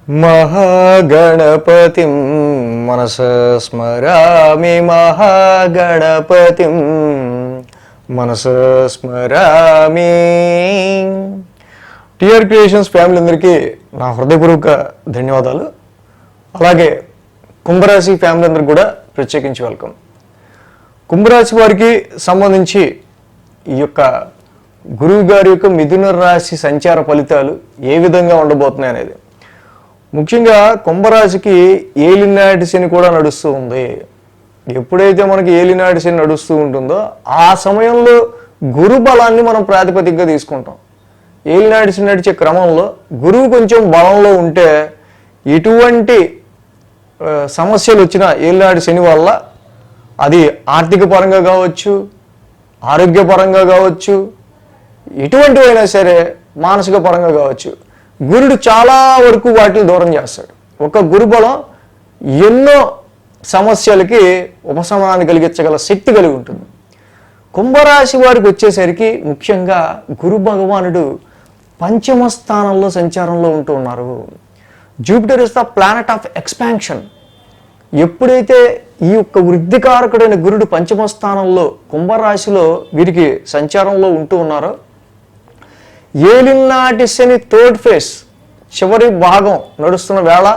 మహాగణపతిం మనసా స్మరామి మహాగణపతిం మనసా స్మరామి. TR creations family అందరికీ నా హృదయపూర్వక ధన్యవాదాలు. అలాగే కుంభరాశి ఫ్యామిలీ అందరికి కూడా ప్రత్యేకించి వెల్కమ్. కుంభరాశి వారికి సంబంధించి ఈ యొక్క గురువు గారి యొక్క మిథున రాశి సంచార ఫలితాలు ఏ విధంగా ఉండబోతున్నాయి అనేది, ముఖ్యంగా కుంభరాశికి ఏలినాటి శని కూడా నడుస్తూ ఉంది. ఎప్పుడైతే మనకి ఏలినాటి శని నడుస్తూ ఉంటుందో ఆ సమయంలో గురు బలాన్ని మనం ప్రాతిపదికగా తీసుకుంటాం. ఏలినాటి శని నడిచే క్రమంలో గురువు కొంచెం బలంలో ఉంటే ఎటువంటి సమస్యలు వచ్చినా ఏలినాటి శని వల్ల అది ఆర్థిక పరంగా కావచ్చు, ఆరోగ్యపరంగా కావచ్చు, ఎటువంటివైనా సరే మానసిక పరంగా కావచ్చు, గురుడు చాలా వరకు వాటిని దూరం చేస్తాడు. ఒక గురుబలం ఎన్నో సమస్యలకి ఉపశమనాన్ని కలిగించగల శక్తి కలిగి ఉంటుంది. కుంభరాశి వారికి వచ్చేసరికి ముఖ్యంగా గురు భగవానుడు పంచమ స్థానంలో సంచారంలో ఉంటూ ఉన్నారు. Jupiter is the planet of expansion. ఎప్పుడైతే ఈ యొక్క వృద్ధికారకుడైన గురుడు పంచమ స్థానంలో కుంభరాశిలో వీరికి సంచారంలో ఉంటూ ఉన్నారో, ఏలినాటి శని థర్డ్ ఫేజ్ చివరి భాగం నడుస్తున్న వేళ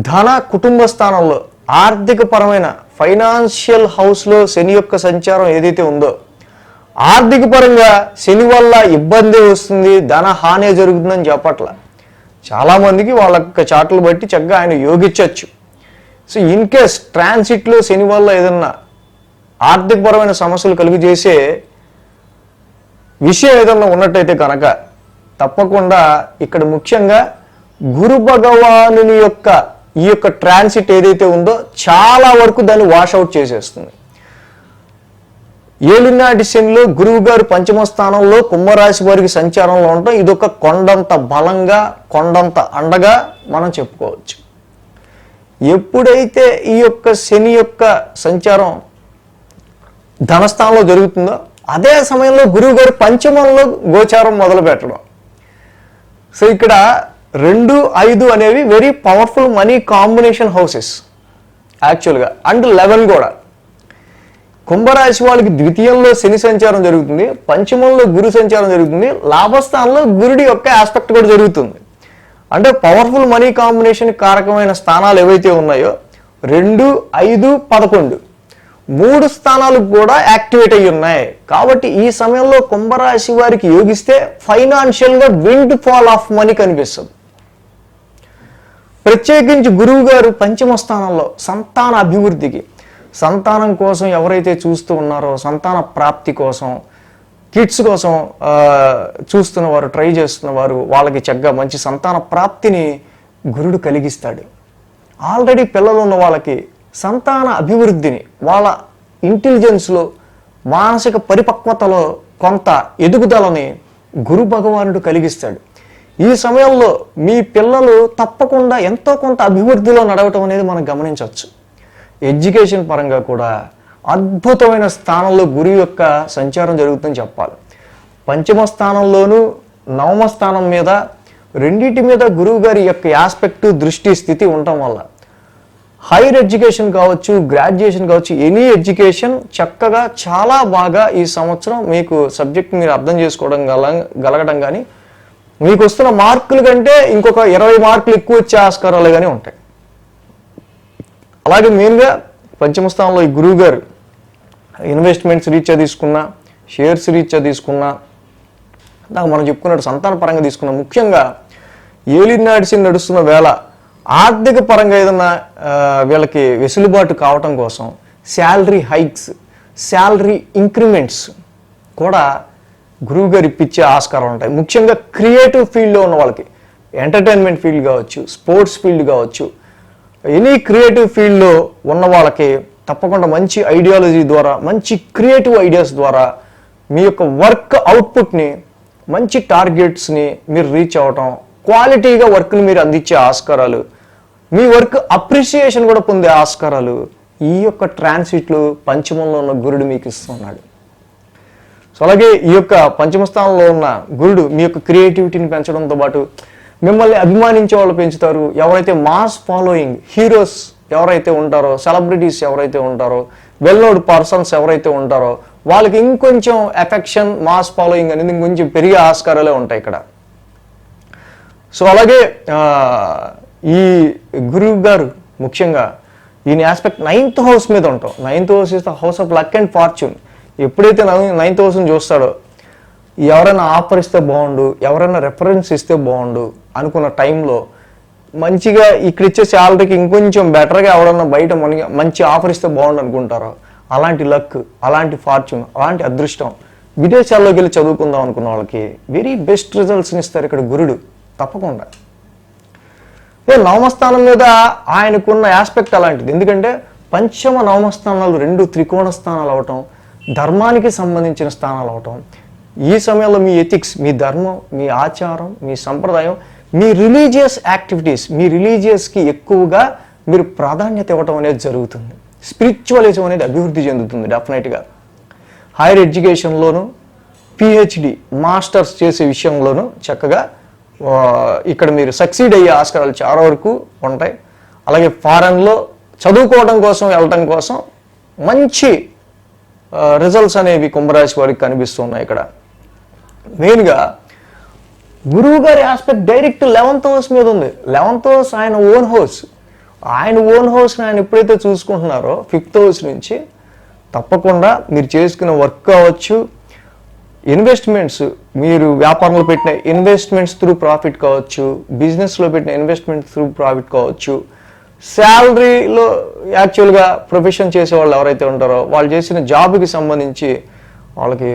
ధన కుటుంబ స్థానంలో ఆర్థిక పరమైన ఫైనాన్షియల్ హౌస్లో శని యొక్క సంచారం ఏదైతే ఉందో, ఆర్థిక పరంగా శని వల్ల ఇబ్బంది వస్తుంది, ధన హాని జరుగుతుందని చెప్పట్ల. చాలామందికి వాళ్ళ యొక్క చాట్లు బట్టి చక్కగా ఆయన యోగించవచ్చు. సో ఇన్ కేస్ ట్రాన్సిట్లో శని వల్ల ఏదన్నా ఆర్థిక పరమైన సమస్యలు కలుగు చేసే విషయం ఏదన్నా ఉన్నట్టయితే కనుక తప్పకుండా ఇక్కడ ముఖ్యంగా గురు భగవానుని యొక్క ఈ యొక్క ట్రాన్సిట్ ఏదైతే ఉందో చాలా వరకు దాన్ని వాషౌట్ చేసేస్తుంది. ఏలినాటి శనిలో గురువు గారు పంచమ స్థానంలో కుంభరాశి వారికి సంచారంలో ఉండటం ఇదొక కొండంత బలంగా, కొండంత అండగా మనం చెప్పుకోవచ్చు. ఎప్పుడైతే ఈ యొక్క శని యొక్క సంచారం ధనస్థానంలో జరుగుతుందో అదే సమయంలో గురువు గారు పంచమంలో గోచారం మొదలు పెట్టడం. సో ఇక్కడ 2, 5 అనేవి very powerful money combination houses యాక్చువల్గా, అండ్ 11 కూడా. కుంభరాశి వాళ్ళకి ద్వితీయంలో శని సంచారం జరుగుతుంది, పంచమంలో గురు సంచారం జరుగుతుంది, లాభస్థానంలో గురుడి యొక్క ఆస్పెక్ట్ కూడా జరుగుతుంది. అంటే పవర్ఫుల్ మనీ కాంబినేషన్ కారకమైన స్థానాలు ఏవైతే ఉన్నాయో 2, 5, 11 3 స్థానాలు కూడా యాక్టివేట్ అయ్యి ఉన్నాయి. కాబట్టి ఈ సమయంలో కుంభరాశి వారికి యోగిస్తే ఫైనాన్షియల్గా విండ్ ఫాల్ ఆఫ్ మనీ కనిపిస్తుంది. ప్రత్యేకించి గురువు గారు పంచమ స్థానంలో సంతాన అభివృద్ధికి, సంతానం కోసం ఎవరైతే చూస్తూ ఉన్నారో, సంతాన ప్రాప్తి కోసం, కిడ్స్ కోసం చూస్తున్నవారు, ట్రై చేస్తున్నవారు, వాళ్ళకి చక్కగా మంచి సంతాన ప్రాప్తిని గురుడు కలిగిస్తాడు. ఆల్రెడీ పిల్లలు ఉన్న వాళ్ళకి సంతాన అభివృద్ధిని, వాళ్ళ ఇంటెలిజెన్స్లో, మానసిక పరిపక్వతలో కొంత ఎదుగుదలని గురు భగవానుడు కలిగిస్తాడు. ఈ సమయంలో మీ పిల్లలు తప్పకుండా ఎంతో కొంత అభివృద్ధిలో నడవటం అనేది మనం గమనించవచ్చు. ఎడ్యుకేషన్ పరంగా కూడా అద్భుతమైన స్థానంలో గురువు యొక్క సంచారం జరుగుతుందని చెప్పాలి. పంచమ స్థానంలోనూ నవమ స్థానం మీద రెండింటి మీద గురువు గారి యొక్క ఆస్పెక్టు, దృష్టి, స్థితి ఉండటం వల్ల హైయర్ ఎడ్యుకేషన్ కావచ్చు, గ్రాడ్యుయేషన్ కావచ్చు, ఎనీ ఎడ్యుకేషన్ చక్కగా చాలా బాగా ఈ సంవత్సరం మీకు సబ్జెక్ట్ మీరు అర్థం చేసుకోవడం గలగడం కానీ, మీకు వస్తున్న మార్కుల కంటే ఇంకొక 20 మార్కులు ఎక్కువ వచ్చే ఆస్కారాలు కానీ ఉంటాయి. అలాగే మెయిన్గా పంచమ స్థానంలో ఈ గురువు గారు ఇన్వెస్ట్మెంట్స్ రీత్యా తీసుకున్నా, షేర్స్ రీత్యా తీసుకున్నా, నాకు మనం చెప్పుకున్నట్టు సంతాన పరంగా తీసుకున్నా, ముఖ్యంగా ఏలినాటి శని నడుస్తున్న వేళ ఆర్థిక పరంగా ఏదన్నా వీళ్ళకి వెసులుబాటు కావటం కోసం శాలరీ హైక్స్, శాలరీ ఇంక్రిమెంట్స్ కూడా గురువు గారు ఇప్పించే ఆస్కారం ఉంటాయి. ముఖ్యంగా క్రియేటివ్ ఫీల్డ్లో ఉన్న వాళ్ళకి, ఎంటర్టైన్మెంట్ ఫీల్డ్ కావచ్చు, స్పోర్ట్స్ ఫీల్డ్ కావచ్చు, ఎనీ క్రియేటివ్ ఫీల్డ్లో ఉన్న వాళ్ళకి తప్పకుండా మంచి ఐడియాలజీ ద్వారా, మంచి క్రియేటివ్ ఐడియాస్ ద్వారా మీ యొక్క వర్క్ అవుట్పుట్ని, మంచి టార్గెట్స్ని మీరు రీచ్ అవ్వటం, క్వాలిటీగా వర్క్ని మీరు అందించే ఆస్కారాలు, మీ వర్క్ అప్రిషియేషన్ కూడా పొందే ఆస్కారాలు ఈ యొక్క ట్రాన్సిట్లు పంచమంలో ఉన్న గురుడు మీకు ఇస్తున్నాడు. సో అలాగే ఈ యొక్క పంచమ స్థానంలో ఉన్న గురుడు మీ యొక్క క్రియేటివిటీని పెంచడంతో పాటు మిమ్మల్ని అభిమానించే వాళ్ళు పెంచుతారు. ఎవరైతే మాస్ ఫాలోయింగ్ హీరోస్ ఎవరైతే ఉంటారో, సెలబ్రిటీస్ ఎవరైతే ఉంటారో, వెల్ నోడ్ పర్సన్స్ ఎవరైతే ఉంటారో వాళ్ళకి ఇంకొంచెం ఎఫెక్షన్, మాస్ ఫాలోయింగ్ అనేది ఇంకొంచెం పెరిగే ఆస్కారాలే ఉంటాయి ఇక్కడ. సో అలాగే ఈ గురువు గారు ముఖ్యంగా ఈయన ఆస్పెక్ట్ 9th హౌస్ మీద ఉంటాం. 9th house is the house of luck and fortune. ఎప్పుడైతే 9th హౌస్ని చూస్తాడో ఎవరైనా ఆఫర్ ఇస్తే బాగుండు, ఎవరైనా రెఫరెన్స్ ఇస్తే బాగుండు అనుకున్న టైంలో మంచిగా ఇక్కడ ఇచ్చే శాలరీకి ఇంకొంచెం బెటర్గా ఎవరన్నా బయట మంచి ఆఫర్ ఇస్తే బాగుండు అనుకుంటారో అలాంటి లక్, అలాంటి ఫార్చ్యూన్, అలాంటి అదృష్టం విదేశాల్లోకి వెళ్ళి చదువుకుందాం అనుకున్న వాళ్ళకి వెరీ బెస్ట్ రిజల్ట్స్ని ఇస్తారు ఇక్కడ గురుడు తప్పకుండా. నవమస్థానం మీద ఆయనకున్న ఆస్పెక్ట్ అలాంటిది. ఎందుకంటే పంచమ నవమస్థానాలు 2 త్రికోణ స్థానాలు అవటం, ధర్మానికి సంబంధించిన స్థానాలు అవటం, ఈ సమయంలో మీ ఎథిక్స్, మీ ధర్మం, మీ ఆచారం, మీ సంప్రదాయం, మీ రిలీజియస్ యాక్టివిటీస్, మీ రిలీజియస్కి ఎక్కువగా మీరు ప్రాధాన్యత ఇవ్వటం అనేది జరుగుతుంది. స్పిరిచువలిజం అనేది అభివృద్ధి చెందుతుంది డెఫినెట్గా. హైయర్ ఎడ్యుకేషన్లోను, పిహెచ్డి, మాస్టర్స్ చేసే విషయంలోనూ చక్కగా ఇక్కడ మీరు సక్సీడ్ అయ్యే ఆస్కారాలు చాలా వరకు ఉంటాయి. అలాగే ఫారెన్లో చదువుకోవడం కోసం వెళ్ళటం కోసం మంచి రిజల్ట్స్ అనేవి కుంభరాశి వారికి కనిపిస్తున్నాయి. ఇక్కడ మెయిన్గా గురువు గారి ఆస్పెక్ట్ డైరెక్ట్ 11th హౌస్ మీద ఉంది. 11th హౌస్ ఆయన ఓన్ హౌస్. ఆయన ఓన్ హౌస్ని ఆయన ఎప్పుడైతే చూసుకుంటున్నారో 5th హౌస్ నుంచి తప్పకుండా మీరు చేసుకున్న వర్క్ కావచ్చు, ఇన్వెస్ట్మెంట్స్, మీరు వ్యాపారంలో పెట్టిన ఇన్వెస్ట్మెంట్స్ త్రూ ప్రాఫిట్ కావచ్చు, బిజినెస్లో పెట్టిన ఇన్వెస్ట్మెంట్స్ త్రూ ప్రాఫిట్ కావచ్చు, శాలరీలో యాక్చువల్గా ప్రొఫెషన్ చేసేవాళ్ళు ఎవరైతే ఉంటారో వాళ్ళు చేసిన జాబ్కి సంబంధించి వాళ్ళకి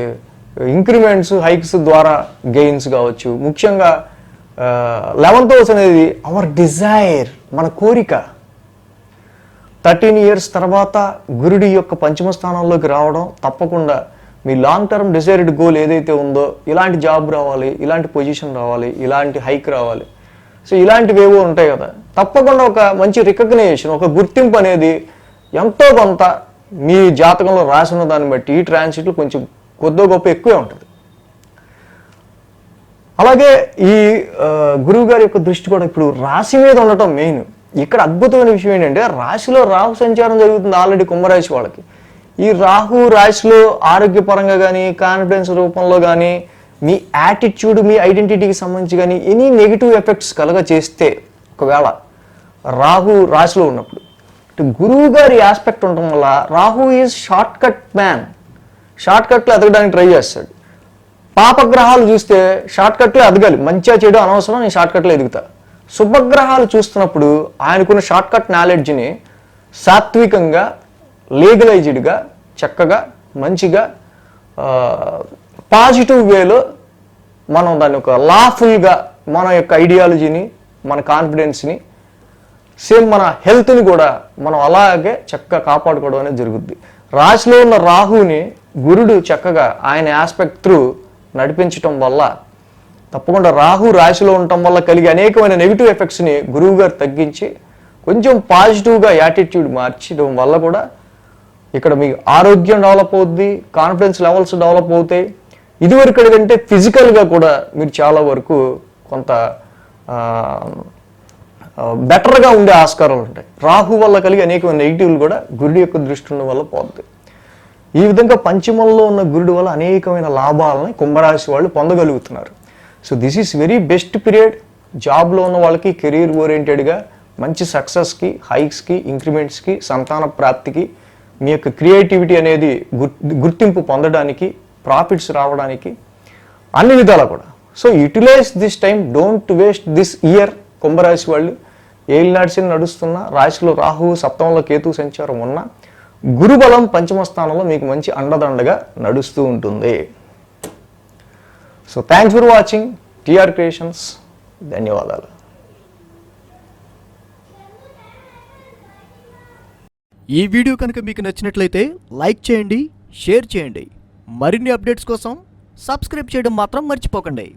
ఇంక్రిమెంట్స్, హైక్స్ ద్వారా గెయిన్స్ కావచ్చు. ముఖ్యంగా 11th హౌస్ అనేది అవర్ డిజైర్, మన కోరిక. 13 years తర్వాత గురుడి యొక్క పంచమ స్థానంలోకి రావడం తప్పకుండా మీ లాంగ్ టర్మ్ డిజైర్డ్ గోల్ ఏదైతే ఉందో, ఇలాంటి జాబ్ రావాలి, ఇలాంటి పొజిషన్ రావాలి, ఇలాంటి హైక్ రావాలి, సో ఇలాంటివి ఏవో ఉంటాయి కదా, తప్పకుండా ఒక మంచి రికగ్నైజేషన్, ఒక గుర్తింపు అనేది ఎంతో కొంత మీ జాతకంలో రాసిన దాన్ని బట్టి ఈ ట్రాన్సిట్లు కొంచెం కొద్దో గొప్ప ఎక్కువే ఉంటుంది. అలాగే ఈ గురువు గారి యొక్క దృష్టి కూడా ఇప్పుడు రాశి మీద ఉండటం మెయిన్. ఇక్కడ అద్భుతమైన విషయం ఏంటంటే రాశిలో రాహు సంచారం జరుగుతుంది ఆల్రెడీ కుంభరాశి వాళ్ళకి. ఈ రాహు రాశిలో ఆరోగ్యపరంగా కానీ, కాన్ఫిడెన్స్ రూపంలో కానీ, మీ యాటిట్యూడ్, మీ ఐడెంటిటీకి సంబంధించి కానీ ఎనీ నెగిటివ్ ఎఫెక్ట్స్ కలగ చేస్తే ఒకవేళ రాహు రాశిలో ఉన్నప్పుడు గురువు గారి ఆస్పెక్ట్ ఉండటం వల్ల Rahu is shortcut man. షార్ట్ కట్లో ఎదగడానికి ట్రై చేస్తాడు. పాపగ్రహాలు చూస్తే షార్ట్ కట్లో ఎదగాలి, మంచిగా చేయడం అనవసరం, నేను షార్ట్ కట్లో ఎదుగుతా. శుభగ్రహాలు చూస్తున్నప్పుడు ఆయనకున్న షార్ట్ కట్ నాలెడ్జ్ని సాత్వికంగా, లీగలైజ్డ్గా, చక్కగా, మంచిగా, పాజిటివ్ వేలో మనం దాన్ని ఒక లాఫుల్గా మన యొక్క ఐడియాలజీని, మన కాన్ఫిడెన్స్ని, సేమ్ మన హెల్త్ని కూడా మనం అలాగే చక్కగా కాపాడుకోవడం అనేది జరుగుద్ది. రాశిలో ఉన్న రాహుని గురుడు చక్కగా ఆయన ఆస్పెక్ట్ త్రూ నడిపించటం వల్ల తప్పకుండా రాహు రాశిలో ఉండటం వల్ల కలిగే అనేకమైన నెగిటివ్ ఎఫెక్ట్స్ని గురువు గారు తగ్గించి కొంచెం పాజిటివ్గా యాటిట్యూడ్ మార్చడం వల్ల కూడా ఇక్కడ మీ ఆరోగ్యం డెవలప్ అవుద్ది, కాన్ఫిడెన్స్ లెవెల్స్ డెవలప్ అవుతాయి. ఇదివరకు కంటే ఫిజికల్గా కూడా మీరు చాలా వరకు కొంత బెటర్గా ఉండే ఆస్కారాలు ఉంటాయి. రాహు వల్ల కలిగే అనేకమైన నెగిటివ్లు కూడా గురుడు యొక్క దృష్టి ఉండడం వల్ల పోతుంది. ఈ విధంగా పంచమంలో ఉన్న గురుడు వల్ల అనేకమైన లాభాలని కుంభరాశి వాళ్ళు పొందగలుగుతున్నారు. So this is very best period. జాబ్లో ఉన్న వాళ్ళకి కెరీర్ ఓరియంటెడ్గా మంచి సక్సెస్కి, హైక్స్కి, ఇంక్రిమెంట్స్కి, సంతాన ప్రాప్తికి, మీ యొక్క క్రియేటివిటీ అనేది గుర్తింపు పొందడానికి, ప్రాఫిట్స్ రావడానికి అన్ని విధాలా కూడా. So utilise this time, don't waste this year. కుంభరాశి వాళ్ళు ఏలినాడ్సిని నడుస్తున్న, రాశిలో రాహువు, సప్తమంలో కేతు సంచారం ఉన్న, గురుబలం పంచమ స్థానంలో మీకు మంచి అండదండగా నడుస్తూ ఉంటుంది. So thanks for watching TR creations. ధన్యవాదాలు. ఈ వీడియో కనుక మీకు నచ్చినట్లయితే లైక్ చేయండి, షేర్ చేయండి. మరిన్ని అప్డేట్స్ కోసం సబ్స్క్రైబ్ చేయడం మాత్రం మర్చిపోకండి.